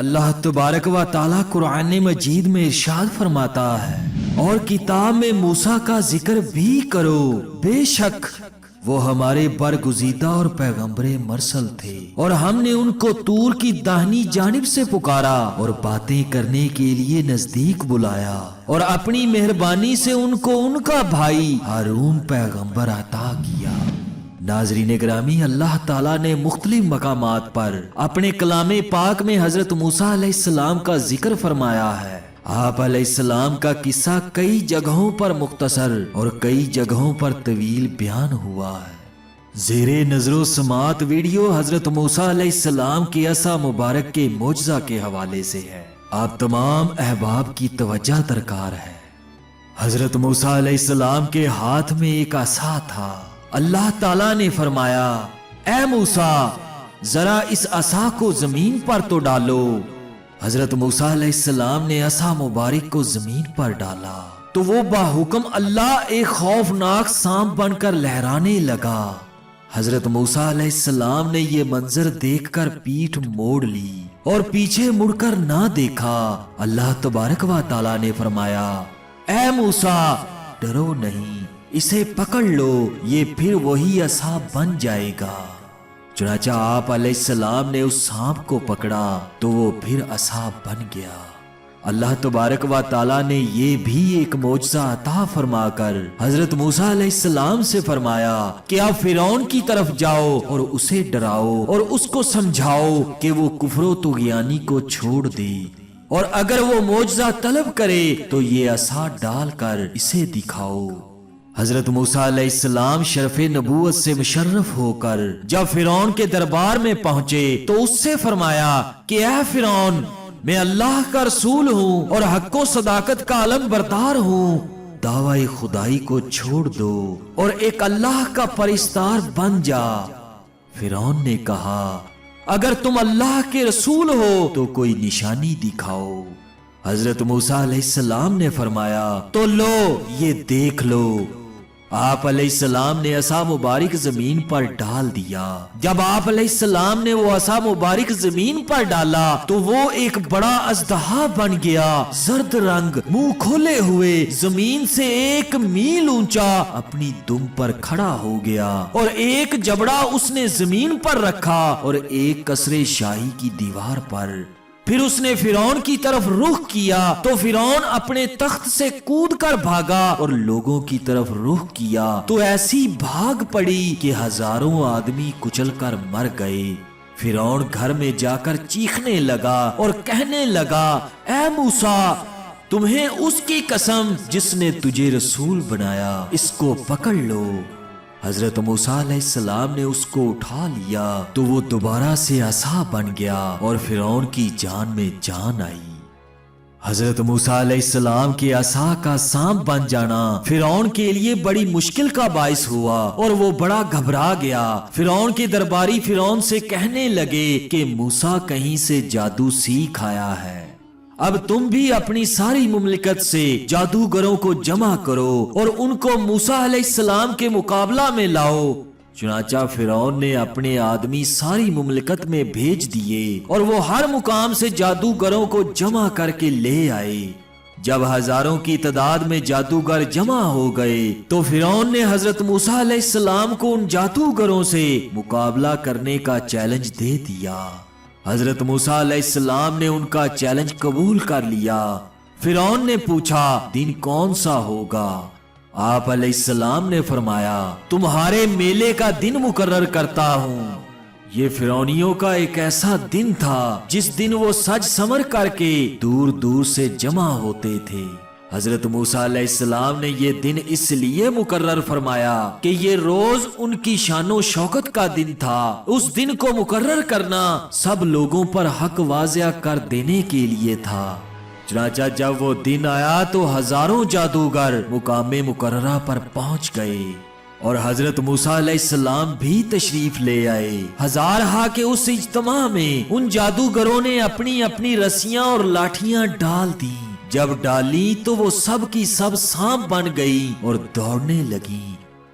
اللہ تبارک و تعالی قرآن مجید میں ارشاد فرماتا ہے، اور کتاب میں موسیٰ کا ذکر بھی کرو، بے شک وہ ہمارے برگزیدہ اور پیغمبر مرسل تھے، اور ہم نے ان کو طور کی داہنی جانب سے پکارا اور باتیں کرنے کے لیے نزدیک بلایا، اور اپنی مہربانی سے ان کو ان کا بھائی ہارون پیغمبر عطا کیا۔ ناظرین گرامی، اللہ تعالیٰ نے مختلف مقامات پر اپنے کلام پاک میں حضرت موسیٰ علیہ السلام کا ذکر فرمایا ہے۔ آپ علیہ السلام کا قصہ کئی جگہوں پر مختصر اور کئی جگہوں پر طویل بیان ہوا ہے۔ زیر نظر و سماعت ویڈیو حضرت موسیٰ علیہ السلام کے عصا مبارک کے معجزہ کے حوالے سے ہے، آپ تمام احباب کی توجہ درکار ہے۔ حضرت موسیٰ علیہ السلام کے ہاتھ میں ایک عصا تھا۔ اللہ تعالیٰ نے فرمایا، اے موسیٰ ذرا اس عصا کو زمین پر تو ڈالو۔ حضرت موسیٰ علیہ السلام نے عصا مبارک کو زمین پر ڈالا تو وہ باحکم اللہ ایک خوفناک سانپ بن کر لہرانے لگا۔ حضرت موسیٰ علیہ السلام نے یہ منظر دیکھ کر پیٹھ موڑ لی اور پیچھے مڑ کر نہ دیکھا۔ اللہ تبارک و تعالیٰ نے فرمایا، اے موسیٰ ڈرو نہیں، اسے پکڑ لو، یہ پھر وہی عصا بن جائے گا۔ چنانچہ آپ علیہ السلام نے اس سانپ کو پکڑا تو وہ پھر عصا بن گیا۔ اللہ تبارک و تعالیٰ نے یہ بھی ایک معجزہ عطا فرما کر حضرت موسیٰ علیہ السلام سے فرمایا کہ آپ فرعون کی طرف جاؤ اور اسے ڈراؤ اور اس کو سمجھاؤ کہ وہ کفر و طغیانی کو چھوڑ دے، اور اگر وہ معجزہ طلب کرے تو یہ عصا ڈال کر اسے دکھاؤ۔ حضرت موسیٰ علیہ السلام شرف نبوت سے مشرف ہو کر جب فرعون کے دربار میں پہنچے تو اس سے فرمایا کہ اے فرعون، میں اللہ کا رسول ہوں اور حق و صداقت کا علم بردار ہوں، دعوی خدائی کو چھوڑ دو اور ایک اللہ کا پرستار بن جا۔ فرعون نے کہا، اگر تم اللہ کے رسول ہو تو کوئی نشانی دکھاؤ۔ حضرت موسیٰ علیہ السلام نے فرمایا، تو لو یہ دیکھ لو۔ آپ علیہ السلام نے عصا مبارک زمین پر ڈال دیا۔ جب آپ علیہ السلام نے وہ عصا مبارک زمین پر ڈالا تو وہ ایک بڑا اژدہا بن گیا، زرد رنگ، منہ کھولے ہوئے، زمین سے 1 میل اونچا اپنی دم پر کھڑا ہو گیا، اور ایک جبڑا اس نے زمین پر رکھا اور ایک قصر شاہی کی دیوار پر۔ پھر اس نے فرعون کی طرف رخ کیا تو فرعون اپنے تخت سے کود کر بھاگا، اور لوگوں کی طرف رخ کیا تو ایسی بھاگ پڑی کہ ہزاروں آدمی کچل کر مر گئے۔ فرعون گھر میں جا کر چیخنے لگا اور کہنے لگا، اے موسیٰ تمہیں اس کی قسم جس نے تجھے رسول بنایا، اس کو پکڑ لو۔ حضرت موسیٰ علیہ السلام نے اس کو اٹھا لیا تو وہ دوبارہ سے عصا بن گیا اور فرعون کی جان میں جان آئی۔ حضرت موسیٰ علیہ السلام کے عصا کا سانپ بن جانا فرعون کے لیے بڑی مشکل کا باعث ہوا اور وہ بڑا گھبرا گیا۔ فرعون کے درباری فرعون سے کہنے لگے کہ موسیٰ کہیں سے جادو سیکھ آیا ہے، اب تم بھی اپنی ساری مملکت سے جادوگروں کو جمع کرو اور ان کو موسیٰ علیہ السلام کے مقابلہ میں لاؤ۔ چنانچہ فرعون نے اپنے آدمی ساری مملکت میں بھیج دیے اور وہ ہر مقام سے جادوگروں کو جمع کر کے لے آئے۔ جب ہزاروں کی تعداد میں جادوگر جمع ہو گئے تو فرعون نے حضرت موسیٰ علیہ السلام کو ان جادوگروں سے مقابلہ کرنے کا چیلنج دے دیا۔ حضرت موسیٰ علیہ السلام نے ان کا چیلنج قبول کر لیا۔ فرعون نے پوچھا، دن کون سا ہوگا؟ آپ علیہ السلام نے فرمایا، تمہارے میلے کا دن مقرر کرتا ہوں۔ یہ فرعونیوں کا ایک ایسا دن تھا جس دن وہ سج سمر کر کے دور دور سے جمع ہوتے تھے۔ حضرت موسیٰ علیہ السلام نے یہ دن اس لیے مقرر فرمایا کہ یہ روز ان کی شان و شوکت کا دن تھا۔ اس دن کو مقرر کرنا سب لوگوں پر حق واضح کر دینے کے لیے تھا۔ چنانچہ جب وہ دن آیا تو ہزاروں جادوگر مقام مقررہ پر پہنچ گئے اور حضرت موسیٰ علیہ السلام بھی تشریف لے آئے۔ ہزارہا کے اس اجتماع میں ان جادوگروں نے اپنی اپنی رسیاں اور لاٹھیاں ڈال دی۔ جب ڈالی تو وہ سب کی سب سانپ بن گئی اور دوڑنے لگی۔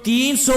300